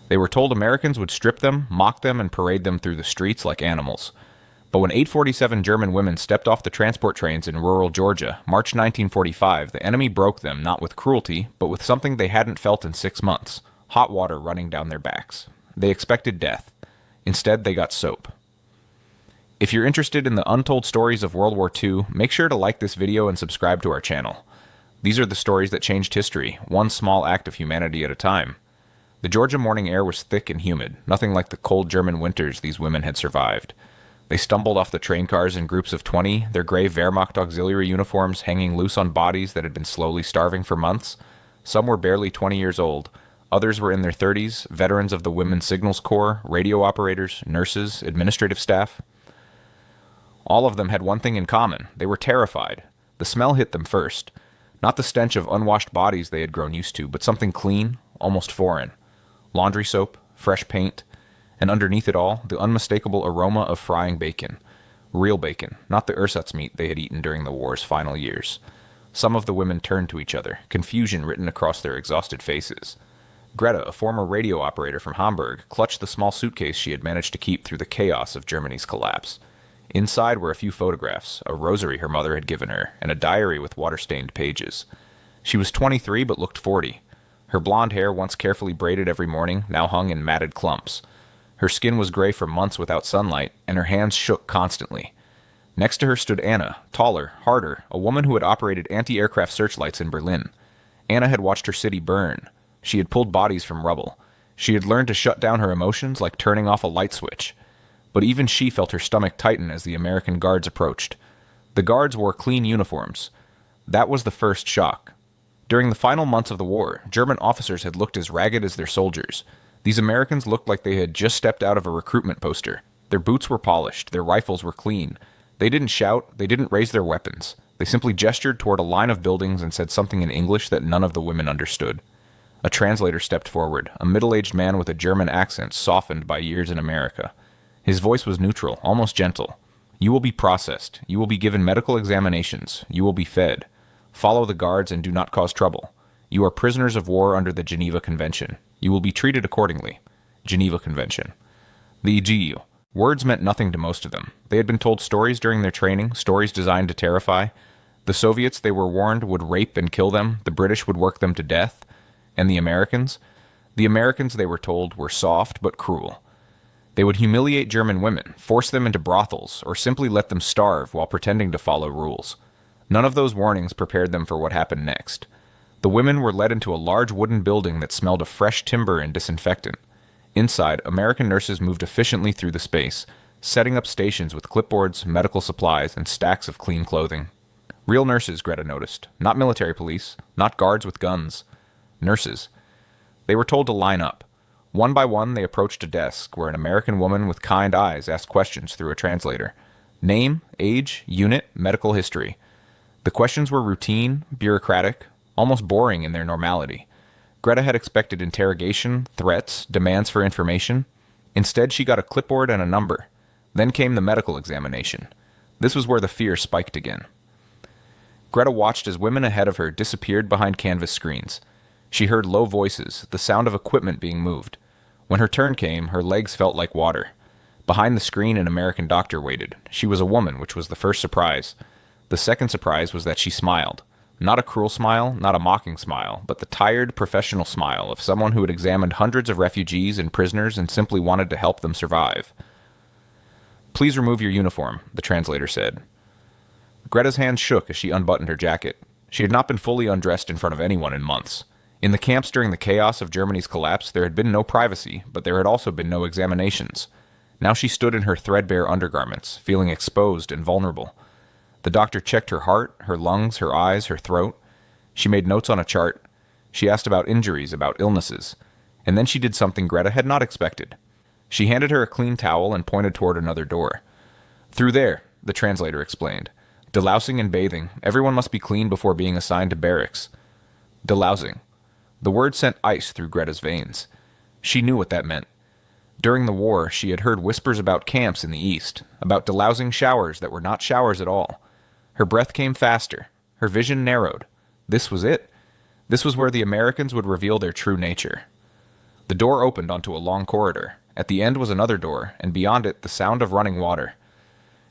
They were told Americans would strip them, mock them, and parade them through the streets like animals. But when 847 German women stepped off the transport trains in rural Georgia, March 1945, the enemy broke them not with cruelty, but with something they hadn't felt in 6 months: hot water running down their backs. They expected death. Instead, they got soap. If you're interested in the untold stories of World War II, make sure to like this video and subscribe to our channel. These are the stories that changed history, one small act of humanity at a time. The Georgia morning air was thick and humid, nothing like the cold German winters these women had survived. They stumbled off the train cars in groups of 20, their gray Wehrmacht auxiliary uniforms hanging loose on bodies that had been slowly starving for months. Some were barely 20 years old. Others were in their 30s, veterans of the Women's Signals Corps, radio operators, nurses, administrative staff. All of them had one thing in common. They were terrified. The smell hit them first. Not the stench of unwashed bodies they had grown used to, but something clean, almost foreign. Laundry soap, fresh paint, and underneath it all, the unmistakable aroma of frying bacon. Real bacon, not the ersatz meat they had eaten during the war's final years. Some of the women turned to each other, confusion written across their exhausted faces. Greta, a former radio operator from Hamburg, clutched the small suitcase she had managed to keep through the chaos of Germany's collapse. Inside were a few photographs, a rosary her mother had given her, and a diary with water-stained pages. She was 23 but looked 40. Her blonde hair, once carefully braided every morning, now hung in matted clumps. Her skin was gray from months without sunlight, and her hands shook constantly. Next to her stood Anna, taller, harder, a woman who had operated anti-aircraft searchlights in Berlin. Anna had watched her city burn. She had pulled bodies from rubble. She had learned to shut down her emotions like turning off a light switch. But even she felt her stomach tighten as the American guards approached. The guards wore clean uniforms. That was the first shock. During the final months of the war, German officers had looked as ragged as their soldiers. These Americans looked like they had just stepped out of a recruitment poster. Their boots were polished, their rifles were clean. They didn't shout, they didn't raise their weapons. They simply gestured toward a line of buildings and said something in English that none of the women understood. A translator stepped forward, a middle-aged man with a German accent softened by years in America. His voice was neutral, almost gentle. You will be processed. You will be given medical examinations. You will be fed. Follow the guards and do not cause trouble. You are prisoners of war under the Geneva Convention. You will be treated accordingly. Geneva Convention. The EGU. Words meant nothing to most of them. They had been told stories during their training, stories designed to terrify. The Soviets, they were warned, would rape and kill them. The British would work them to death. And the Americans? The Americans, they were told, were soft but cruel. They would humiliate German women, force them into brothels, or simply let them starve while pretending to follow rules. None of those warnings prepared them for what happened next. The women were led into a large wooden building that smelled of fresh timber and disinfectant. Inside, American nurses moved efficiently through the space, setting up stations with clipboards, medical supplies, and stacks of clean clothing. Real nurses, Greta noticed. Not military police, not guards with guns. Nurses. They were told to line up. One by one, they approached a desk where an American woman with kind eyes asked questions through a translator. Name, age, unit, medical history. The questions were routine, bureaucratic, almost boring in their normality. Greta had expected interrogation, threats, demands for information. Instead, she got a clipboard and a number. Then came the medical examination. This was where the fear spiked again. Greta watched as women ahead of her disappeared behind canvas screens. She heard low voices, the sound of equipment being moved. When her turn came, her legs felt like water. Behind the screen, an American doctor waited. She was a woman, which was the first surprise. The second surprise was that she smiled. Not a cruel smile, not a mocking smile, but the tired, professional smile of someone who had examined hundreds of refugees and prisoners and simply wanted to help them survive. Please remove your uniform, the translator said. Greta's hands shook as she unbuttoned her jacket. She had not been fully undressed in front of anyone in months. In the camps during the chaos of Germany's collapse, there had been no privacy, but there had also been no examinations. Now she stood in her threadbare undergarments, feeling exposed and vulnerable. The doctor checked her heart, her lungs, her eyes, her throat. She made notes on a chart. She asked about injuries, about illnesses. And then she did something Greta had not expected. She handed her a clean towel and pointed toward another door. Through there, the translator explained. Delousing and bathing. Everyone must be clean before being assigned to barracks. Delousing. The word sent ice through Greta's veins. She knew what that meant. During the war, she had heard whispers about camps in the east, about delousing showers that were not showers at all. Her breath came faster. Her vision narrowed. This was it. This was where the Americans would reveal their true nature. The door opened onto a long corridor. At the end was another door, and beyond it the sound of running water.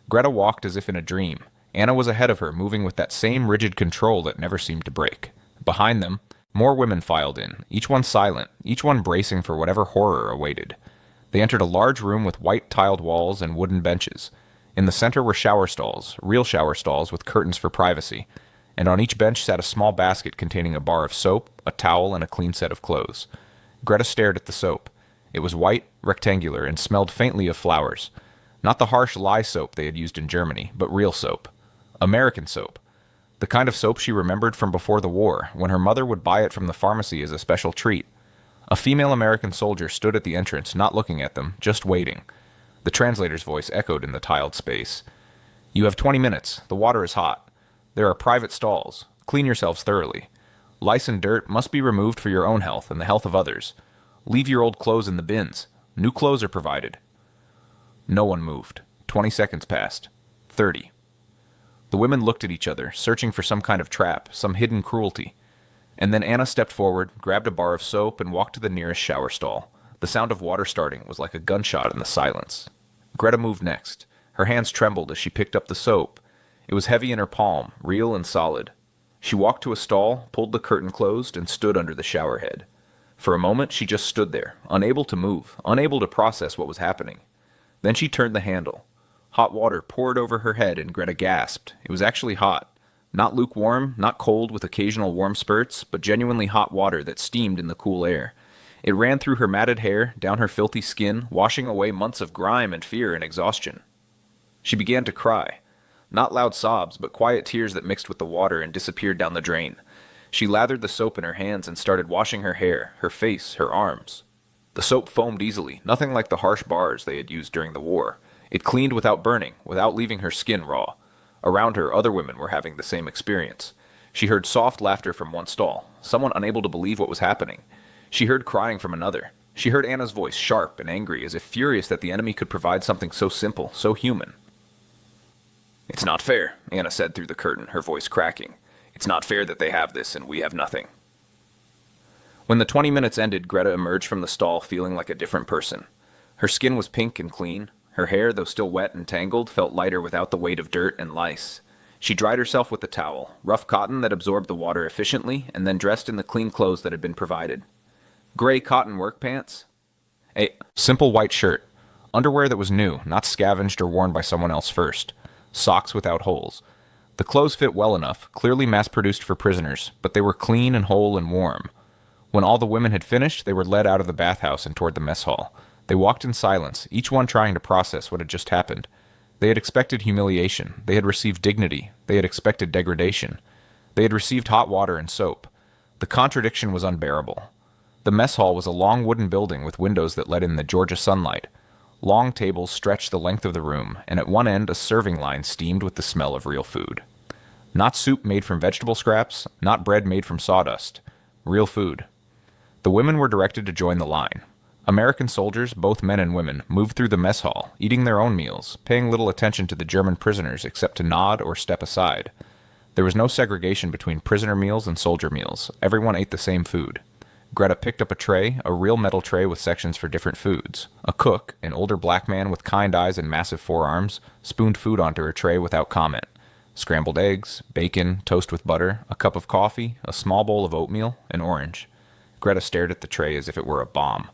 Greta walked as if in a dream. Anna was ahead of her, moving with that same rigid control that never seemed to break. Behind them, more women filed in, each one silent, each one bracing for whatever horror awaited. They entered a large room with white tiled walls and wooden benches. In the center were shower stalls, real shower stalls with curtains for privacy, and on each bench sat a small basket containing a bar of soap, a towel, and a clean set of clothes. Greta stared at the soap. It was white, rectangular, and smelled faintly of flowers. Not the harsh lye soap they had used in Germany, but real soap. American soap. The kind of soap she remembered from before the war, when her mother would buy it from the pharmacy as a special treat. A female American soldier stood at the entrance, not looking at them, just waiting. The translator's voice echoed in the tiled space. "You have 20 minutes. The water is hot. There are private stalls. Clean yourselves thoroughly. Lice and dirt must be removed for your own health and the health of others. Leave your old clothes in the bins. New clothes are provided." No one moved. 20 seconds passed. 30. The women looked at each other, searching for some kind of trap, some hidden cruelty. And then Anna stepped forward, grabbed a bar of soap, and walked to the nearest shower stall. The sound of water starting was like a gunshot in the silence. Greta moved next. Her hands trembled as she picked up the soap. It was heavy in her palm, real and solid. She walked to a stall, pulled the curtain closed, and stood under the shower head. For a moment, she just stood there, unable to move, unable to process what was happening. Then she turned the handle. Hot water poured over her head, and Greta gasped. It was actually hot. Not lukewarm, not cold with occasional warm spurts, but genuinely hot water that steamed in the cool air. It ran through her matted hair, down her filthy skin, washing away months of grime and fear and exhaustion. She began to cry. Not loud sobs, but quiet tears that mixed with the water and disappeared down the drain. She lathered the soap in her hands and started washing her hair, her face, her arms. The soap foamed easily, nothing like the harsh bars they had used during the war. It cleaned without burning, without leaving her skin raw. Around her, other women were having the same experience. She heard soft laughter from one stall, someone unable to believe what was happening. She heard crying from another. She heard Anna's voice, sharp and angry, as if furious that the enemy could provide something so simple, so human. "It's not fair," Anna said through the curtain, her voice cracking. "It's not fair that they have this and we have nothing." When the 20 minutes ended, Greta emerged from the stall feeling like a different person. Her skin was pink and clean. Her hair, though still wet and tangled, felt lighter without the weight of dirt and lice. She dried herself with a towel, rough cotton that absorbed the water efficiently, and then dressed in the clean clothes that had been provided. Gray cotton work pants, a simple white shirt, underwear that was new, not scavenged or worn by someone else first, socks without holes. The clothes fit well enough, clearly mass-produced for prisoners, but they were clean and whole and warm. When all the women had finished, they were led out of the bathhouse and toward the mess hall. They walked in silence, each one trying to process what had just happened. They had expected humiliation. They had received dignity. They had expected degradation. They had received hot water and soap. The contradiction was unbearable. The mess hall was a long wooden building with windows that let in the Georgia sunlight. Long tables stretched the length of the room, and at one end a serving line steamed with the smell of real food. Not soup made from vegetable scraps, not bread made from sawdust. Real food. The women were directed to join the line. American soldiers, both men and women, moved through the mess hall, eating their own meals, paying little attention to the German prisoners except to nod or step aside. There was no segregation between prisoner meals and soldier meals. Everyone ate the same food. Greta picked up a tray, a real metal tray with sections for different foods. A cook, an older black man with kind eyes and massive forearms, spooned food onto her tray without comment. Scrambled eggs, bacon, toast with butter, a cup of coffee, a small bowl of oatmeal, an orange. Greta stared at the tray as if it were a bomb.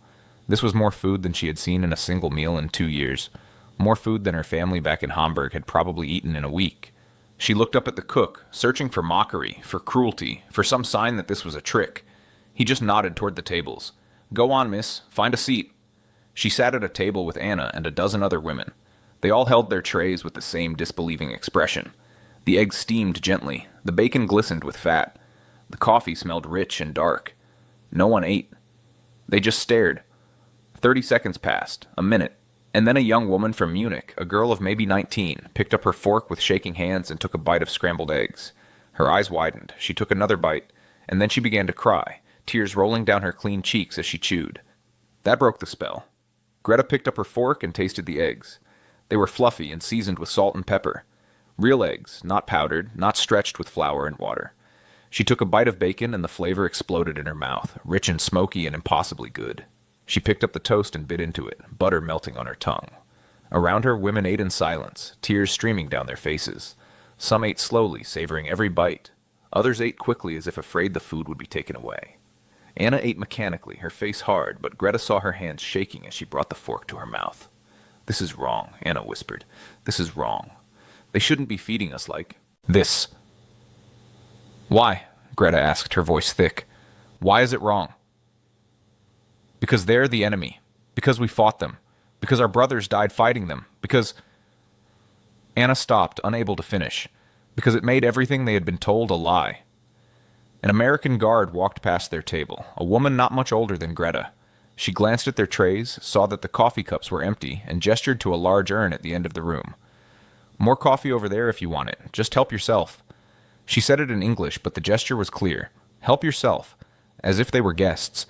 This was more food than she had seen in a single meal in 2 years. More food than her family back in Hamburg had probably eaten in a week. She looked up at the cook, searching for mockery, for cruelty, for some sign that this was a trick. He just nodded toward the tables. "Go on, miss. Find a seat." She sat at a table with Anna and a dozen other women. They all held their trays with the same disbelieving expression. The eggs steamed gently. The bacon glistened with fat. The coffee smelled rich and dark. No one ate. They just stared. 30 seconds passed, a minute, and then a young woman from Munich, a girl of maybe 19, picked up her fork with shaking hands and took a bite of scrambled eggs. Her eyes widened. She took another bite, and then she began to cry, tears rolling down her clean cheeks as she chewed. That broke the spell. Greta picked up her fork and tasted the eggs. They were fluffy and seasoned with salt and pepper. Real eggs, not powdered, not stretched with flour and water. She took a bite of bacon and the flavor exploded in her mouth, rich and smoky and impossibly good. She picked up the toast and bit into it, butter melting on her tongue. Around her, women ate in silence, tears streaming down their faces. Some ate slowly, savoring every bite. Others ate quickly as if afraid the food would be taken away. Anna ate mechanically, her face hard, but Greta saw her hands shaking as she brought the fork to her mouth. "This is wrong," Anna whispered. "This is wrong. They shouldn't be feeding us like this." "Why?" Greta asked, her voice thick. "Why is it wrong?" "Because they're the enemy. Because we fought them. Because our brothers died fighting them. Because—" Anna stopped, unable to finish. Because it made everything they had been told a lie. An American guard walked past their table, a woman not much older than Greta. She glanced at their trays, saw that the coffee cups were empty, and gestured to a large urn at the end of the room. "More coffee over there if you want it. Just help yourself." She said it in English, but the gesture was clear. Help yourself. As if they were guests.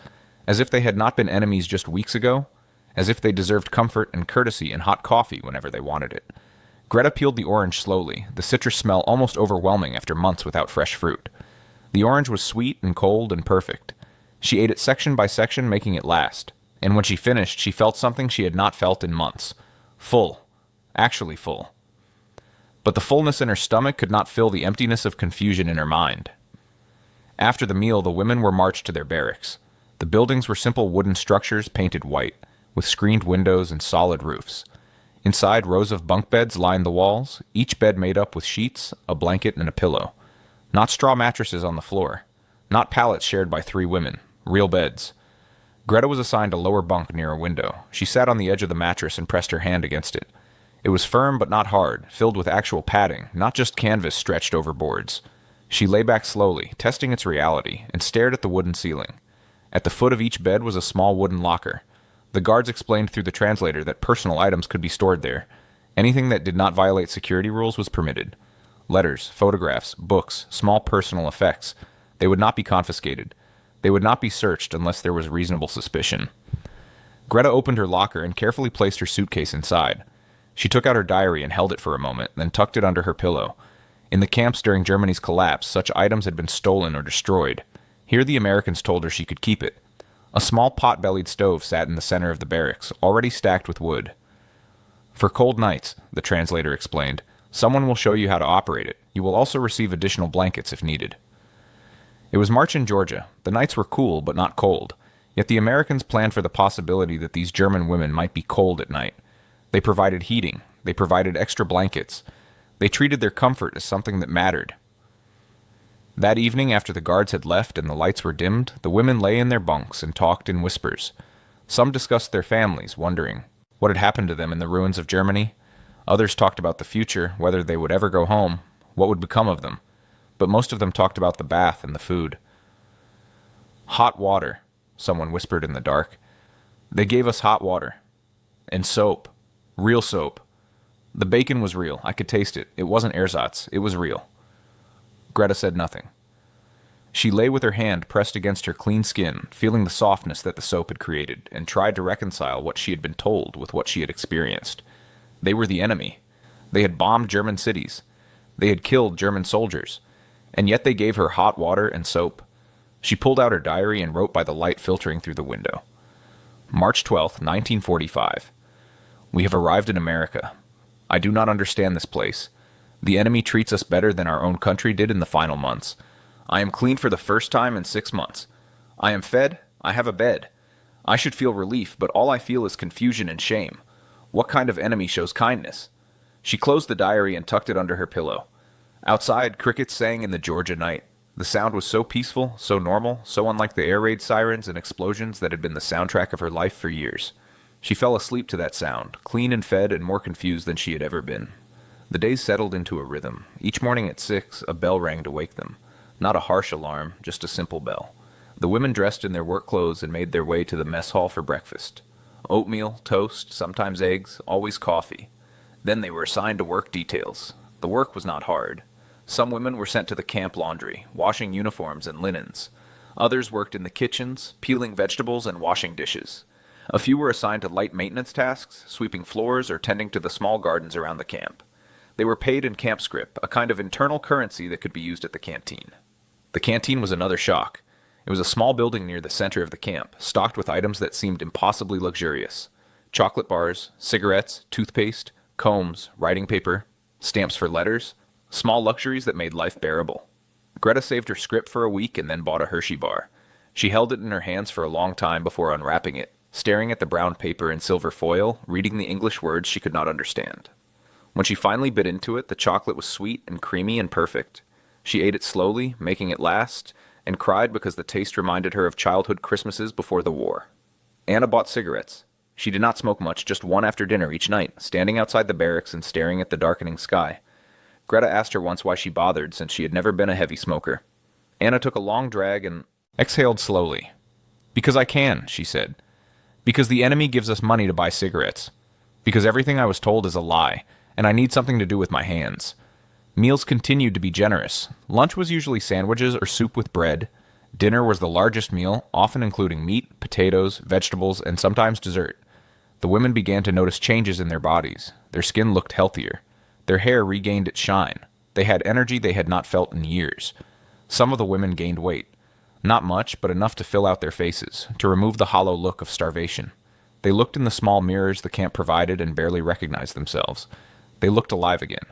As if they had not been enemies just weeks ago. As if they deserved comfort and courtesy and hot coffee whenever they wanted it. Greta peeled the orange slowly, the citrus smell almost overwhelming after months without fresh fruit. The orange was sweet and cold and perfect. She ate it section by section, making it last. And when she finished, she felt something she had not felt in months. Full. Actually full. But the fullness in her stomach could not fill the emptiness of confusion in her mind. After the meal, the women were marched to their barracks. The buildings were simple wooden structures painted white, with screened windows and solid roofs. Inside, rows of bunk beds lined the walls, each bed made up with sheets, a blanket, and a pillow. Not straw mattresses on the floor. Not pallets shared by 3 women. Real beds. Greta was assigned a lower bunk near a window. She sat on the edge of the mattress and pressed her hand against it. It was firm but not hard, filled with actual padding, not just canvas stretched over boards. She lay back slowly, testing its reality, and stared at the wooden ceiling. At the foot of each bed was a small wooden locker. The guards explained through the translator that personal items could be stored there. Anything that did not violate security rules was permitted. Letters, photographs, books, small personal effects. They would not be confiscated. They would not be searched unless there was reasonable suspicion. Greta opened her locker and carefully placed her suitcase inside. She took out her diary and held it for a moment, then tucked it under her pillow. In the camps during Germany's collapse, such items had been stolen or destroyed. Here the Americans told her she could keep it. A small pot-bellied stove sat in the center of the barracks, already stacked with wood. "For cold nights," the translator explained, "someone will show you how to operate it. You will also receive additional blankets if needed." It was March in Georgia. The nights were cool, but not cold. Yet the Americans planned for the possibility that these German women might be cold at night. They provided heating. They provided extra blankets. They treated their comfort as something that mattered. That evening, after the guards had left and the lights were dimmed, the women lay in their bunks and talked in whispers. Some discussed their families, wondering what had happened to them in the ruins of Germany. Others talked about the future, whether they would ever go home, what would become of them. But most of them talked about the bath and the food. "Hot water," someone whispered in the dark. "They gave us hot water. And soap. Real soap. The bacon was real. I could taste it. It wasn't ersatz. It was real." Greta said nothing. She lay with her hand pressed against her clean skin, feeling the softness that the soap had created, and tried to reconcile what she had been told with what she had experienced. They were the enemy. They had bombed German cities. They had killed German soldiers. And yet they gave her hot water and soap. She pulled out her diary and wrote by the light filtering through the window. March 12th, 1945. "We have arrived in America. I do not understand this place. The enemy treats us better than our own country did in the final months. I am clean for the first time in 6 months. I am fed. I have a bed. I should feel relief, but all I feel is confusion and shame. What kind of enemy shows kindness?" She closed the diary and tucked it under her pillow. Outside, crickets sang in the Georgia night. The sound was so peaceful, so normal, so unlike the air raid sirens and explosions that had been the soundtrack of her life for years. She fell asleep to that sound, clean and fed and more confused than she had ever been. The days settled into a rhythm. Each morning at 6, a bell rang to wake them. Not a harsh alarm, just a simple bell. The women dressed in their work clothes and made their way to the mess hall for breakfast. Oatmeal, toast, sometimes eggs, always coffee. Then they were assigned to work details. The work was not hard. Some women were sent to the camp laundry, washing uniforms and linens. Others worked in the kitchens, peeling vegetables and washing dishes. A few were assigned to light maintenance tasks, sweeping floors or tending to the small gardens around the camp. They were paid in camp scrip, a kind of internal currency that could be used at the canteen. The canteen was another shock. It was a small building near the center of the camp, stocked with items that seemed impossibly luxurious. Chocolate bars, cigarettes, toothpaste, combs, writing paper, stamps for letters, small luxuries that made life bearable. Greta saved her script for a week and then bought a Hershey bar. She held it in her hands for a long time before unwrapping it, staring at the brown paper and silver foil, reading the English words she could not understand. When she finally bit into it, the chocolate was sweet and creamy and perfect. She ate it slowly, making it last, and cried because the taste reminded her of childhood Christmases before the war. Anna bought cigarettes. She did not smoke much, just one after dinner each night, standing outside the barracks and staring at the darkening sky. Greta asked her once why she bothered, since she had never been a heavy smoker. Anna took a long drag and exhaled slowly. "Because I can," she said. "Because the enemy gives us money to buy cigarettes. Because everything I was told is a lie, and I need something to do with my hands." Meals continued to be generous. Lunch was usually sandwiches or soup with bread. Dinner was the largest meal, often including meat, potatoes, vegetables, and sometimes dessert. The women began to notice changes in their bodies. Their skin looked healthier. Their hair regained its shine. They had energy they had not felt in years. Some of the women gained weight. Not much, but enough to fill out their faces, to remove the hollow look of starvation. They looked in the small mirrors the camp provided and barely recognized themselves. They looked alive again.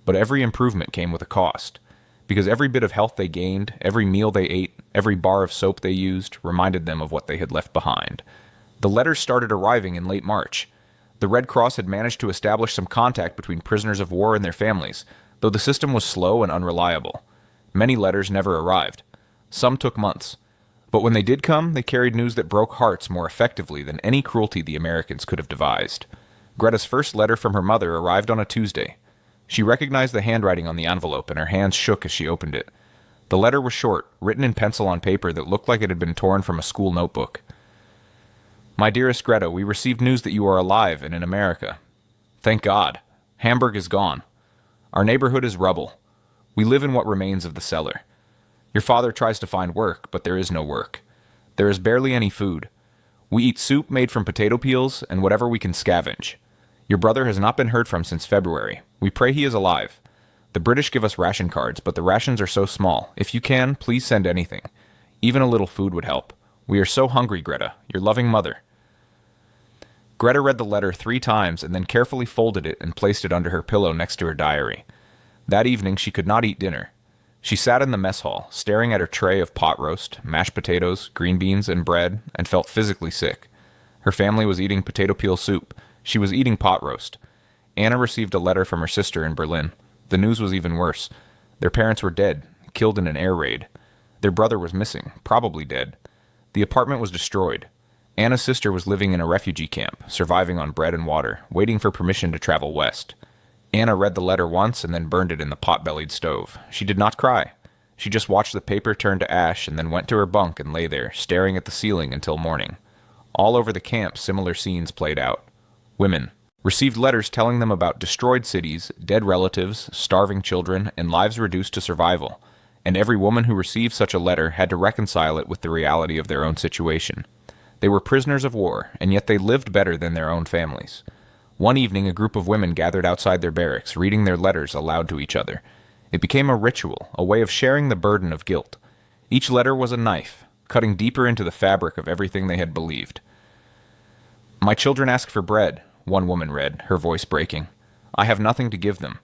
But every improvement came with a cost, because every bit of health they gained, every meal they ate, every bar of soap they used, reminded them of what they had left behind. The letters started arriving in late March. The Red Cross had managed to establish some contact between prisoners of war and their families, though the system was slow and unreliable. Many letters never arrived. Some took months. But when they did come, they carried news that broke hearts more effectively than any cruelty the Americans could have devised. Greta's first letter from her mother arrived on a Tuesday. She recognized the handwriting on the envelope, and her hands shook as she opened it. The letter was short, written in pencil on paper that looked like it had been torn from a school notebook. "My dearest Greta, we received news that you are alive and in America. Thank God. Hamburg is gone. Our neighborhood is rubble. We live in what remains of the cellar. Your father tries to find work, but there is no work. There is barely any food. We eat soup made from potato peels and whatever we can scavenge. Your brother has not been heard from since February. We pray he is alive. The British give us ration cards, but the rations are so small. If you can, please send anything. Even a little food would help. We are so hungry, Greta. Your loving mother." Greta read the letter 3 times and then carefully folded it and placed it under her pillow next to her diary. That evening she could not eat dinner. She sat in the mess hall, staring at her tray of pot roast, mashed potatoes, green beans, and bread, and felt physically sick. Her family was eating potato peel soup. She was eating pot roast. Anna received a letter from her sister in Berlin. The news was even worse. Their parents were dead, killed in an air raid. Their brother was missing, probably dead. The apartment was destroyed. Anna's sister was living in a refugee camp, surviving on bread and water, waiting for permission to travel west. Anna read the letter once and then burned it in the pot-bellied stove. She did not cry. She just watched the paper turn to ash and then went to her bunk and lay there, staring at the ceiling until morning. All over the camp, similar scenes played out. Women received letters telling them about destroyed cities, dead relatives, starving children, and lives reduced to survival. And every woman who received such a letter had to reconcile it with the reality of their own situation. They were prisoners of war, and yet they lived better than their own families. One evening, a group of women gathered outside their barracks, reading their letters aloud to each other. It became a ritual, a way of sharing the burden of guilt. Each letter was a knife, cutting deeper into the fabric of everything they had believed. "My children ask for bread," one woman read, her voice breaking. "I have nothing to give them."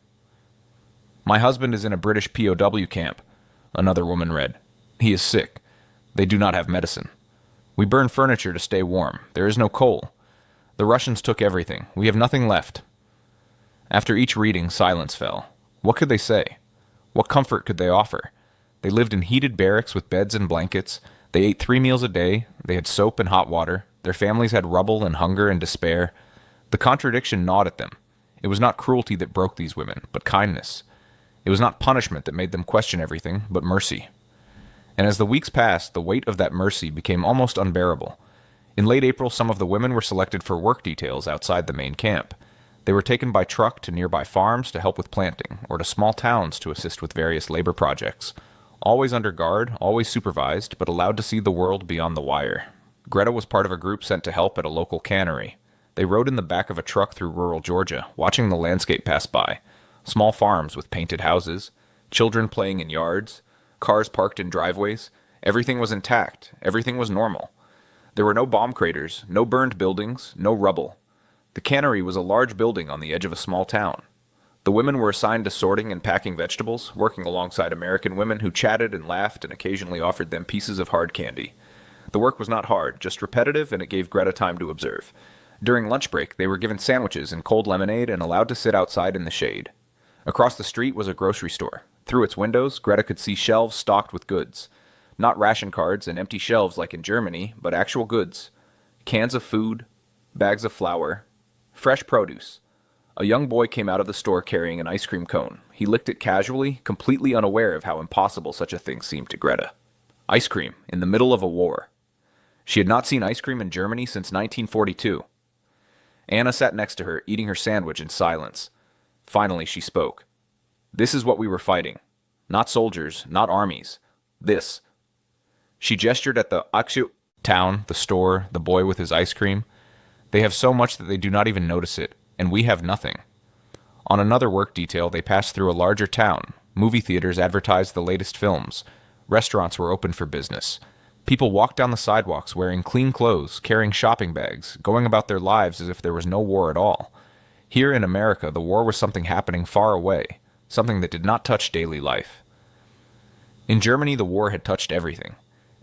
"My husband is in a British POW camp," another woman read. "He is sick. They do not have medicine. We burn furniture to stay warm. There is no coal. The Russians took everything. We have nothing left." After each reading, silence fell. What could they say? What comfort could they offer? They lived in heated barracks with beds and blankets. They ate 3 meals a day. They had soap and hot water. Their families had rubble and hunger and despair. The contradiction gnawed at them. It was not cruelty that broke these women, but kindness. It was not punishment that made them question everything, but mercy. And as the weeks passed, the weight of that mercy became almost unbearable. In late April, some of the women were selected for work details outside the main camp. They were taken by truck to nearby farms to help with planting, or to small towns to assist with various labor projects. Always under guard, always supervised, but allowed to see the world beyond the wire. Greta was part of a group sent to help at a local cannery. They rode in the back of a truck through rural Georgia, watching the landscape pass by. Small farms with painted houses, children playing in yards, cars parked in driveways, Everything was intact. Everything was normal. There were no bomb craters, no burned buildings, no rubble. The cannery was a large building on the edge of a small town. The women were assigned to sorting and packing vegetables, working alongside American women who chatted and laughed and occasionally offered them pieces of hard candy. The work was not hard, just repetitive, and it gave Greta time to observe. During lunch break, they were given sandwiches and cold lemonade and allowed to sit outside in the shade. Across the street was a grocery store. Through its windows, Greta could see shelves stocked with goods. Not ration cards and empty shelves like in Germany, but actual goods. Cans of food, bags of flour, fresh produce. A young boy came out of the store carrying an ice cream cone. He licked it casually, completely unaware of how impossible such a thing seemed to Greta. Ice cream, in the middle of a war. She had not seen ice cream in Germany since 1942. Anna sat next to her, eating her sandwich in silence. Finally, she spoke. "This is what we were fighting. Not soldiers, not armies. This." She gestured at the Aksu town, the store, the boy with his ice cream. "They have so much that they do not even notice it, and we have nothing." On another work detail, they passed through a larger town. Movie theaters advertised the latest films. Restaurants were open for business. People walked down the sidewalks wearing clean clothes, carrying shopping bags, going about their lives as if there was no war at all. Here in America, the war was something happening far away, something that did not touch daily life. In Germany, the war had touched everything.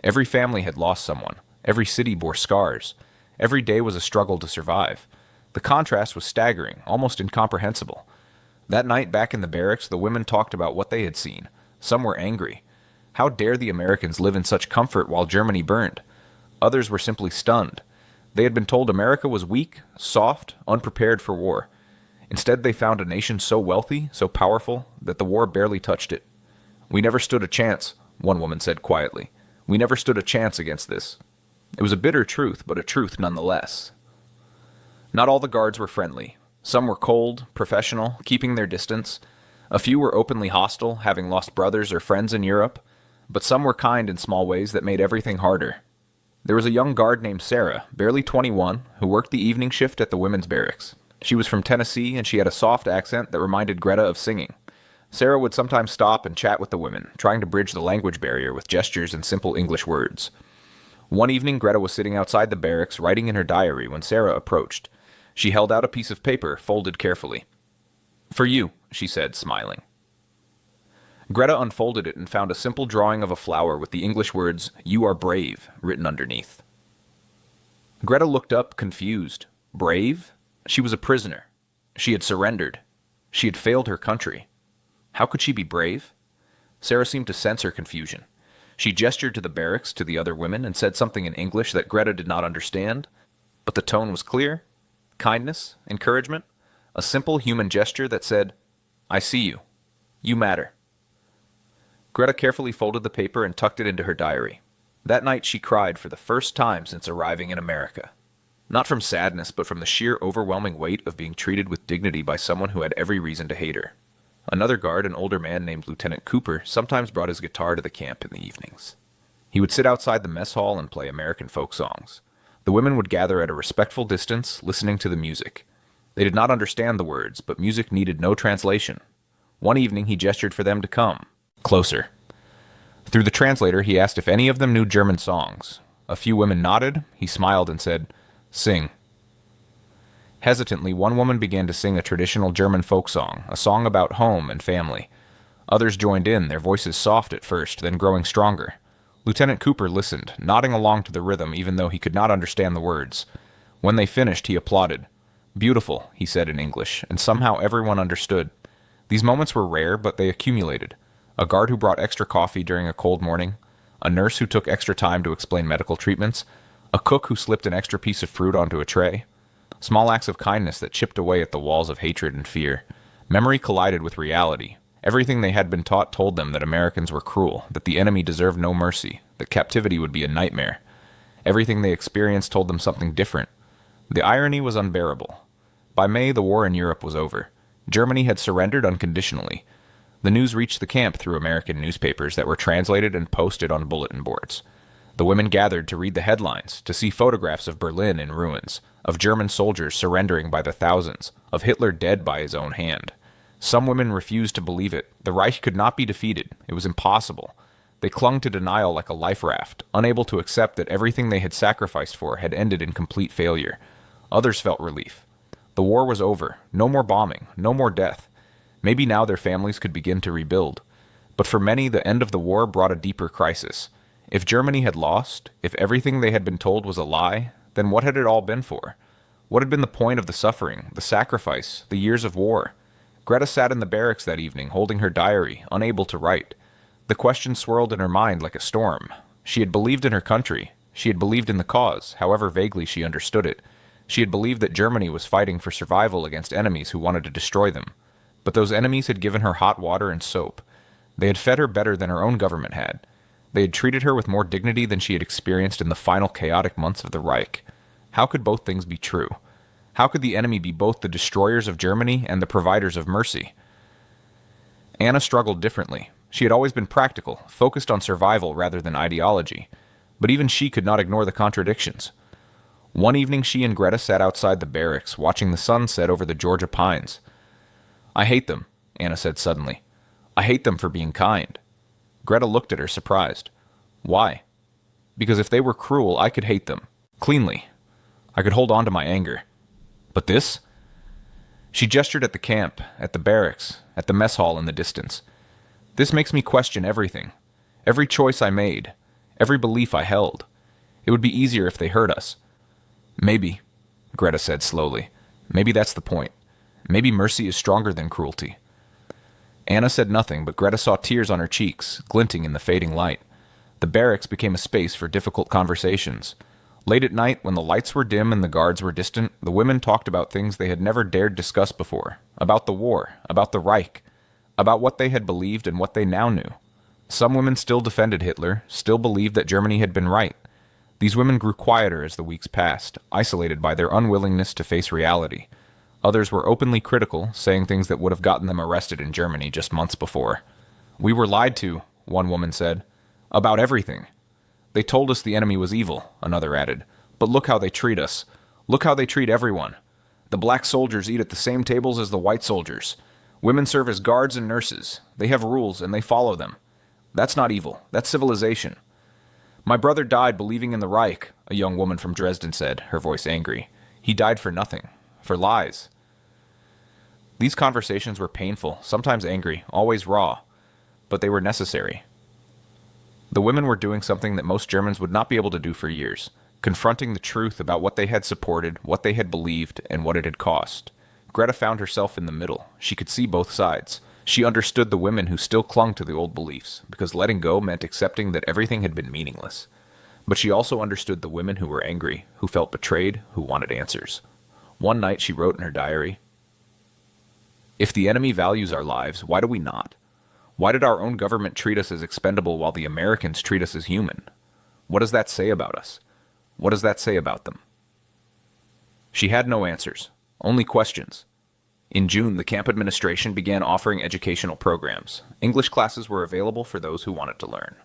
Every family had lost someone. Every city bore scars. Every day was a struggle to survive. The contrast was staggering, almost incomprehensible. That night back in the barracks, the women talked about what they had seen. Some were angry. How dare the Americans live in such comfort while Germany burned? Others were simply stunned. They had been told America was weak, soft, unprepared for war. Instead, they found a nation so wealthy, so powerful, that the war barely touched it. "We never stood a chance," one woman said quietly. "We never stood a chance against this." It was a bitter truth, but a truth nonetheless. Not all the guards were friendly. Some were cold, professional, keeping their distance. A few were openly hostile, having lost brothers or friends in Europe. But some were kind in small ways that made everything harder. There was a young guard named Sarah, barely 21, who worked the evening shift at the women's barracks. She was from Tennessee, and she had a soft accent that reminded Greta of singing. Sarah would sometimes stop and chat with the women, trying to bridge the language barrier with gestures and simple English words. One evening, Greta was sitting outside the barracks, writing in her diary, when Sarah approached. She held out a piece of paper, folded carefully. "For you," she said, smiling. Greta unfolded it and found a simple drawing of a flower with the English words, "You are brave," written underneath. Greta looked up, confused. Brave? She was a prisoner. She had surrendered. She had failed her country. How could she be brave? Sarah seemed to sense her confusion. She gestured to the barracks, to the other women, and said something in English that Greta did not understand, but the tone was clear. Kindness, encouragement, a simple human gesture that said, "I see you. You matter." Greta carefully folded the paper and tucked it into her diary. That night she cried for the first time since arriving in America. Not from sadness, but from the sheer overwhelming weight of being treated with dignity by someone who had every reason to hate her. Another guard, an older man named Lieutenant Cooper, sometimes brought his guitar to the camp in the evenings. He would sit outside the mess hall and play American folk songs. The women would gather at a respectful distance, listening to the music. They did not understand the words, but music needed no translation. One evening he gestured for them to come. Closer. Through the translator, he asked if any of them knew German songs. A few women nodded. He smiled and said, "Sing." Hesitantly, one woman began to sing a traditional German folk song, a song about home and family. Others joined in, their voices soft at first, then growing stronger. Lieutenant Cooper listened, nodding along to the rhythm even though he could not understand the words. When they finished, he applauded. "Beautiful," he said in English, and somehow everyone understood. These moments were rare, but they accumulated. A guard who brought extra coffee during a cold morning, a nurse who took extra time to explain medical treatments, a cook who slipped an extra piece of fruit onto a tray. Small acts of kindness that chipped away at the walls of hatred and fear. Memory collided with reality. Everything they had been taught told them that Americans were cruel, that the enemy deserved no mercy, that captivity would be a nightmare. Everything they experienced told them something different. The irony was unbearable. By May, the war in Europe was over. Germany had surrendered unconditionally. The news reached the camp through American newspapers that were translated and posted on bulletin boards. The women gathered to read the headlines, to see photographs of Berlin in ruins, of German soldiers surrendering by the thousands, of Hitler dead by his own hand. Some women refused to believe it. The Reich could not be defeated. It was impossible. They clung to denial like a life raft, unable to accept that everything they had sacrificed for had ended in complete failure. Others felt relief. The war was over. No more bombing. No more death. Maybe now their families could begin to rebuild. But for many, the end of the war brought a deeper crisis. If Germany had lost, if everything they had been told was a lie, then what had it all been for? What had been the point of the suffering, the sacrifice, the years of war? Greta sat in the barracks that evening, holding her diary, unable to write. The question swirled in her mind like a storm. She had believed in her country. She had believed in the cause, however vaguely she understood it. She had believed that Germany was fighting for survival against enemies who wanted to destroy them. But those enemies had given her hot water and soap. They had fed her better than her own government had. They had treated her with more dignity than she had experienced in the final chaotic months of the Reich. How could both things be true? How could the enemy be both the destroyers of Germany and the providers of mercy? Anna struggled differently. She had always been practical, focused on survival rather than ideology. But even she could not ignore the contradictions. One evening she and Greta sat outside the barracks, watching the sun set over the Georgia pines. "I hate them," Anna said suddenly. "I hate them for being kind." Greta looked at her, surprised. "Why?" "Because if they were cruel, I could hate them. Cleanly. I could hold on to my anger. But this?" She gestured at the camp, at the barracks, at the mess hall in the distance. "This makes me question everything. Every choice I made. Every belief I held. It would be easier if they hurt us." "Maybe," Greta said slowly. "Maybe that's the point. Maybe mercy is stronger than cruelty." Anna said nothing, but Greta saw tears on her cheeks, glinting in the fading light. The barracks became a space for difficult conversations. Late at night, when the lights were dim and the guards were distant, the women talked about things they had never dared discuss before. About the war, about the Reich, about what they had believed and what they now knew. Some women still defended Hitler, still believed that Germany had been right. These women grew quieter as the weeks passed, isolated by their unwillingness to face reality. Others were openly critical, saying things that would have gotten them arrested in Germany just months before. "We were lied to," one woman said. "About everything. They told us the enemy was evil," another added. "But look how they treat us. Look how they treat everyone. The black soldiers eat at the same tables as the white soldiers. Women serve as guards and nurses. They have rules, and they follow them. That's not evil. That's civilization." "My brother died believing in the Reich," a young woman from Dresden said, her voice angry. "He died for nothing. For lies." These conversations were painful, sometimes angry, always raw. But they were necessary. The women were doing something that most Germans would not be able to do for years, confronting the truth about what they had supported, what they had believed, and what it had cost. Greta found herself in the middle. She could see both sides. She understood the women who still clung to the old beliefs, because letting go meant accepting that everything had been meaningless. But she also understood the women who were angry, who felt betrayed, who wanted answers. One night she wrote in her diary, "If the enemy values our lives, why do we not? Why did our own government treat us as expendable while the Americans treat us as human? What does that say about us? What does that say about them?" She had no answers, only questions. In June, the camp administration began offering educational programs. English classes were available for those who wanted to learn.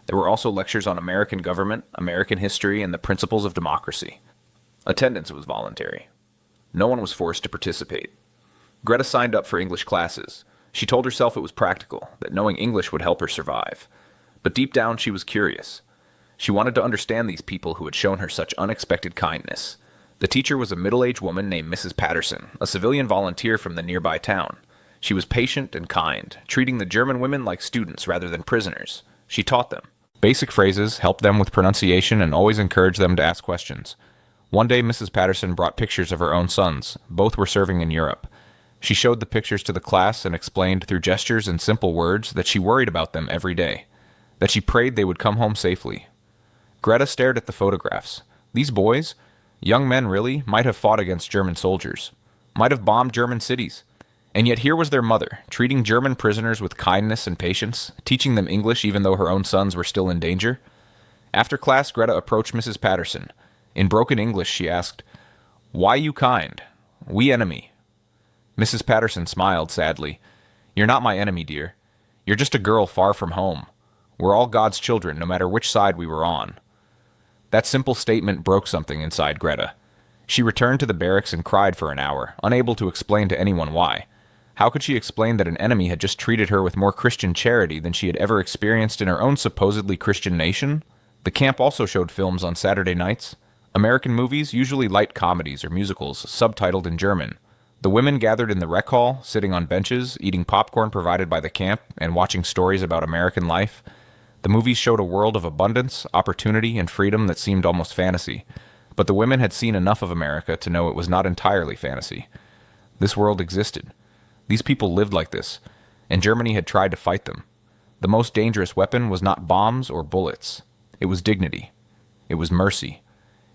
There were also lectures on American government, American history, and the principles of democracy. Attendance was voluntary. No one was forced to participate. Greta signed up for English classes. She told herself it was practical, that knowing English would help her survive. But deep down, she was curious. She wanted to understand these people who had shown her such unexpected kindness. The teacher was a middle-aged woman named Mrs. Patterson, a civilian volunteer from the nearby town. She was patient and kind, treating the German women like students rather than prisoners. She taught them basic phrases, helped them with pronunciation, and always encouraged them to ask questions. One day, Mrs. Patterson brought pictures of her own sons. Both were serving in Europe. She showed the pictures to the class and explained through gestures and simple words that she worried about them every day, that she prayed they would come home safely. Greta stared at the photographs. These boys, young men really, might have fought against German soldiers, might have bombed German cities. And yet here was their mother, treating German prisoners with kindness and patience, teaching them English even though her own sons were still in danger. After class, Greta approached Mrs. Patterson. In broken English, she asked, "Why you kind? We enemy." Mrs. Patterson smiled sadly. "You're not my enemy, dear. You're just a girl far from home. We're all God's children, no matter which side we were on." That simple statement broke something inside Greta. She returned to the barracks and cried for an hour, unable to explain to anyone why. How could she explain that an enemy had just treated her with more Christian charity than she had ever experienced in her own supposedly Christian nation? The camp also showed films on Saturday nights. American movies, usually light comedies or musicals, subtitled in German. The women gathered in the rec hall, sitting on benches, eating popcorn provided by the camp, and watching stories about American life. The movies showed a world of abundance, opportunity, and freedom that seemed almost fantasy. But the women had seen enough of America to know it was not entirely fantasy. This world existed. These people lived like this, and Germany had tried to fight them. The most dangerous weapon was not bombs or bullets. It was dignity. It was mercy.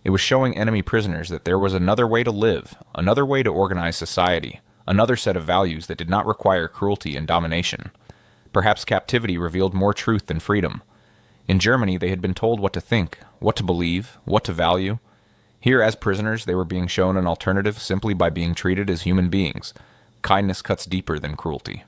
It was showing enemy prisoners that there was another way to live, another way to organize society, another set of values that did not require cruelty and domination. Perhaps captivity revealed more truth than freedom. In Germany, they had been told what to think, what to believe, what to value. Here, as prisoners, they were being shown an alternative simply by being treated as human beings. Kindness cuts deeper than cruelty.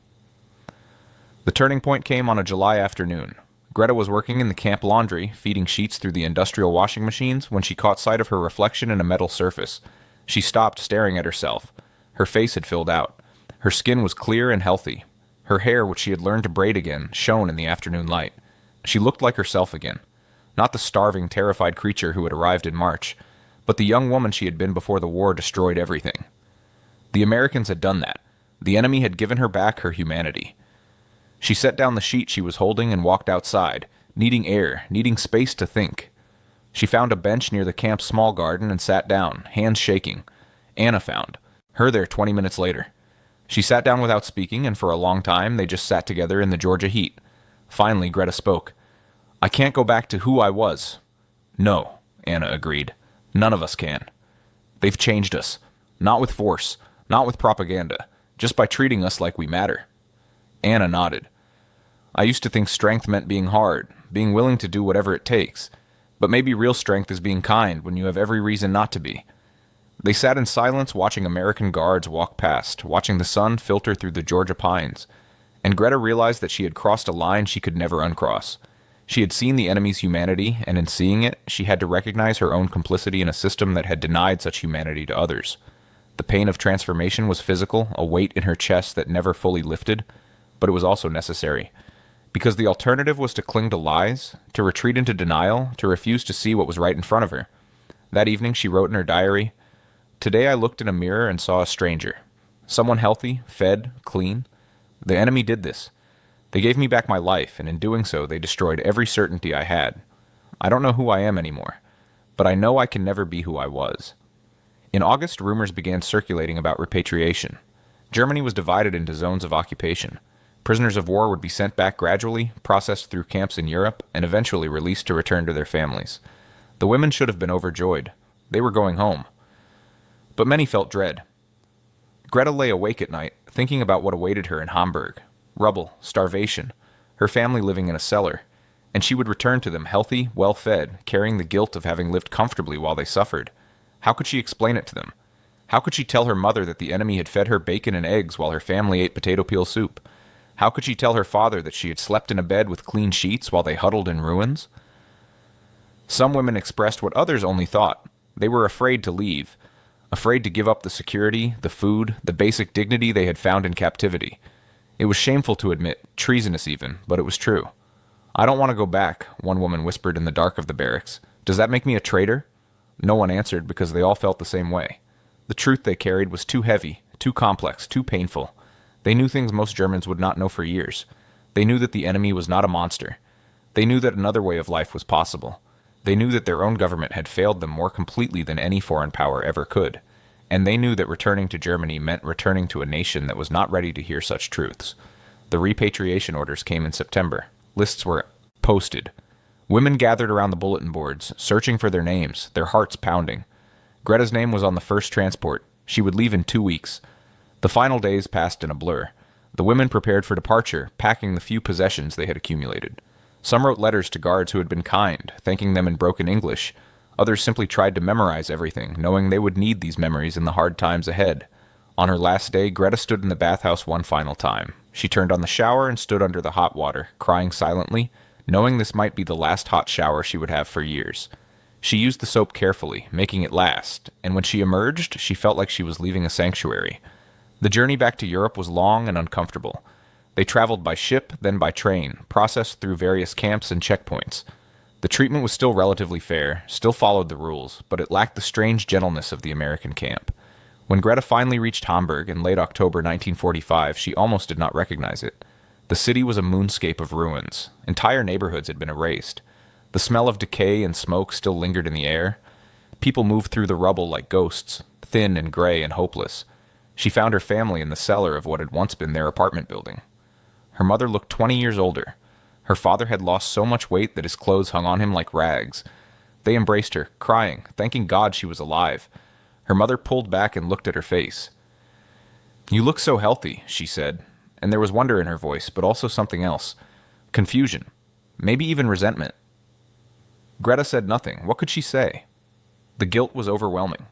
The turning point came on a July afternoon. Greta was working in the camp laundry, feeding sheets through the industrial washing machines, when she caught sight of her reflection in a metal surface. She stopped, staring at herself. Her face had filled out. Her skin was clear and healthy. Her hair, which she had learned to braid again, shone in the afternoon light. She looked like herself again. Not the starving, terrified creature who had arrived in March, but the young woman she had been before the war destroyed everything. The Americans had done that. The enemy had given her back her humanity. She set down the sheet she was holding and walked outside, needing air, needing space to think. She found a bench near the camp's small garden and sat down, hands shaking. Anna found her there 20 minutes later. She sat down without speaking, and for a long time they just sat together in the Georgia heat. Finally, Greta spoke. "I can't go back to who I was." "No," Anna agreed. "None of us can. They've changed us. Not with force, not with propaganda, just by treating us like we matter." Anna nodded. "I used to think strength meant being hard, being willing to do whatever it takes. But maybe real strength is being kind when you have every reason not to be." They sat in silence watching American guards walk past, watching the sun filter through the Georgia pines. And Greta realized that she had crossed a line she could never uncross. She had seen the enemy's humanity, and in seeing it, she had to recognize her own complicity in a system that had denied such humanity to others. The pain of transformation was physical, a weight in her chest that never fully lifted, but it was also necessary. Because the alternative was to cling to lies, to retreat into denial, to refuse to see what was right in front of her. That evening she wrote in her diary, "Today I looked in a mirror and saw a stranger. Someone healthy, fed, clean. The enemy did this. They gave me back my life, and in doing so they destroyed every certainty I had. I don't know who I am anymore, but I know I can never be who I was." In August, rumors began circulating about repatriation. Germany was divided into zones of occupation. Prisoners of war would be sent back gradually, processed through camps in Europe, and eventually released to return to their families. The women should have been overjoyed. They were going home. But many felt dread. Greta lay awake at night, thinking about what awaited her in Hamburg. Rubble, starvation, her family living in a cellar, and she would return to them healthy, well-fed, carrying the guilt of having lived comfortably while they suffered. How could she explain it to them? How could she tell her mother that the enemy had fed her bacon and eggs while her family ate potato peel soup? How could she tell her father that she had slept in a bed with clean sheets while they huddled in ruins? Some women expressed what others only thought. They were afraid to leave, afraid to give up the security, the food, the basic dignity they had found in captivity. It was shameful to admit, treasonous even, but it was true. "I don't want to go back," one woman whispered in the dark of the barracks. "Does that make me a traitor?" No one answered because they all felt the same way. The truth they carried was too heavy, too complex, too painful. They knew things most Germans would not know for years. They knew that the enemy was not a monster. They knew that another way of life was possible. They knew that their own government had failed them more completely than any foreign power ever could. And they knew that returning to Germany meant returning to a nation that was not ready to hear such truths. The repatriation orders came in September. Lists were posted. Women gathered around the bulletin boards, searching for their names, their hearts pounding. Greta's name was on the first transport. She would leave in 2 weeks. The final days passed in a blur. The women prepared for departure, packing the few possessions they had accumulated. Some wrote letters to guards who had been kind, thanking them in broken English. Others simply tried to memorize everything, knowing they would need these memories in the hard times ahead. On her last day, Greta stood in the bathhouse one final time. She turned on the shower and stood under the hot water, crying silently, knowing this might be the last hot shower she would have for years. She used the soap carefully, making it last, and when she emerged, she felt like she was leaving a sanctuary. The journey back to Europe was long and uncomfortable. They traveled by ship, then by train, processed through various camps and checkpoints. The treatment was still relatively fair, still followed the rules, but it lacked the strange gentleness of the American camp. When Greta finally reached Hamburg in late October 1945, she almost did not recognize it. The city was a moonscape of ruins. Entire neighborhoods had been erased. The smell of decay and smoke still lingered in the air. People moved through the rubble like ghosts, thin and gray and hopeless. She found her family in the cellar of what had once been their apartment building. Her mother looked 20 years older. Her father had lost so much weight that his clothes hung on him like rags. They embraced her, crying, thanking God she was alive. Her mother pulled back and looked at her face. "You look so healthy," she said, and there was wonder in her voice, but also something else. Confusion. Maybe even resentment. Greta said nothing. What could she say? The guilt was overwhelming.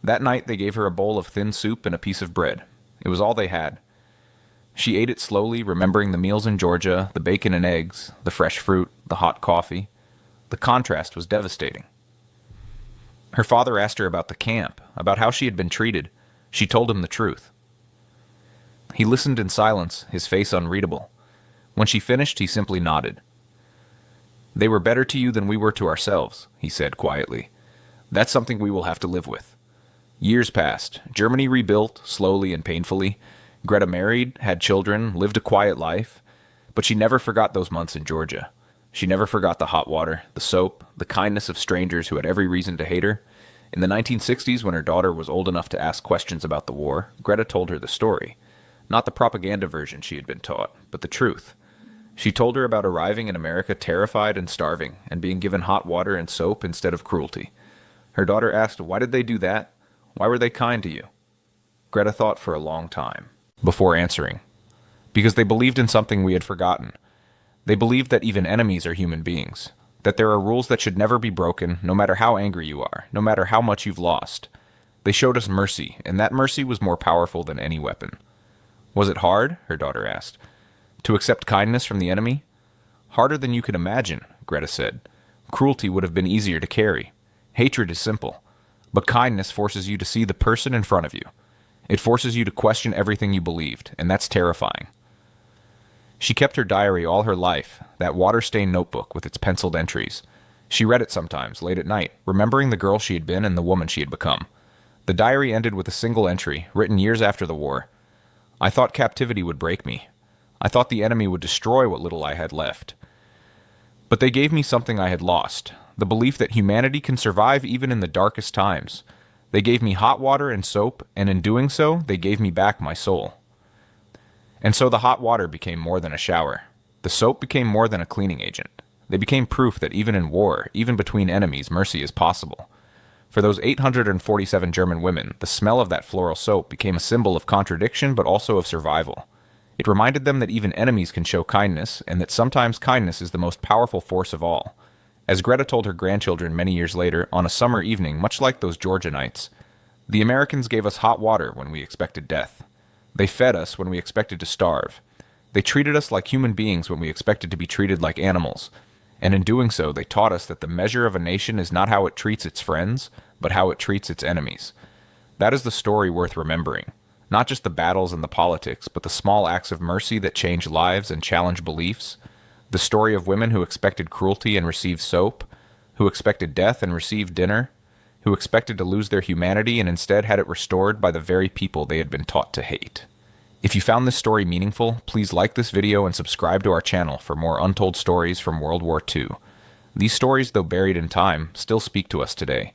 That night they gave her a bowl of thin soup and a piece of bread. It was all they had. She ate it slowly, remembering the meals in Georgia, the bacon and eggs, the fresh fruit, the hot coffee. The contrast was devastating. Her father asked her about the camp, about how she had been treated. She told him the truth. He listened in silence, his face unreadable. When she finished, he simply nodded. "They were better to you than we were to ourselves," he said quietly. "That's something we will have to live with." Years passed. Germany rebuilt, slowly and painfully. Greta married, had children, lived a quiet life. But she never forgot those months in Georgia. She never forgot the hot water, the soap, the kindness of strangers who had every reason to hate her. In the 1960s, when her daughter was old enough to ask questions about the war, Greta told her the story. Not the propaganda version she had been taught, but the truth. She told her about arriving in America terrified and starving, and being given hot water and soap instead of cruelty. Her daughter asked, "Why did they do that? Why were they kind to you?" Greta thought for a long time before answering. Because they believed in something we had forgotten. They believed that even enemies are human beings, that there are rules that should never be broken, no matter how angry you are, no matter how much you've lost. They showed us mercy, and that mercy was more powerful than any weapon. "Was it hard?" her daughter asked. "To accept kindness from the enemy?" "Harder than you can imagine," Greta said. "Cruelty would have been easier to carry. Hatred is simple. But kindness forces you to see the person in front of you. It forces you to question everything you believed, and that's terrifying." She kept her diary all her life, that water-stained notebook with its penciled entries. She read it sometimes, late at night, remembering the girl she had been and the woman she had become. The diary ended with a single entry, written years after the war. "I thought captivity would break me. I thought the enemy would destroy what little I had left. But they gave me something I had lost, the belief that humanity can survive even in the darkest times. They gave me hot water and soap, and in doing so, they gave me back my soul." And so the hot water became more than a shower. The soap became more than a cleaning agent. They became proof that even in war, even between enemies, mercy is possible. For those 847 German women, the smell of that floral soap became a symbol of contradiction but also of survival. It reminded them that even enemies can show kindness, and that sometimes kindness is the most powerful force of all. As Greta told her grandchildren many years later, on a summer evening much like those Georgia nights, "The Americans gave us hot water when we expected death. They fed us when we expected to starve. They treated us like human beings when we expected to be treated like animals. And in doing so, they taught us that the measure of a nation is not how it treats its friends, but how it treats its enemies." That is the story worth remembering. Not just the battles and the politics, but the small acts of mercy that change lives and challenge beliefs. The story of women who expected cruelty and received soap, who expected death and received dinner, who expected to lose their humanity and instead had it restored by the very people they had been taught to hate. If you found this story meaningful, please like this video and subscribe to our channel for more untold stories from World War II. These stories, though buried in time, still speak to us today.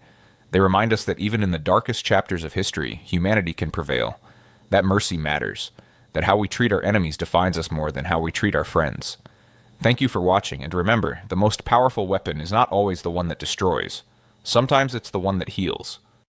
They remind us that even in the darkest chapters of history, humanity can prevail, that mercy matters, that how we treat our enemies defines us more than how we treat our friends. Thank you for watching, and remember, the most powerful weapon is not always the one that destroys. Sometimes it's the one that heals.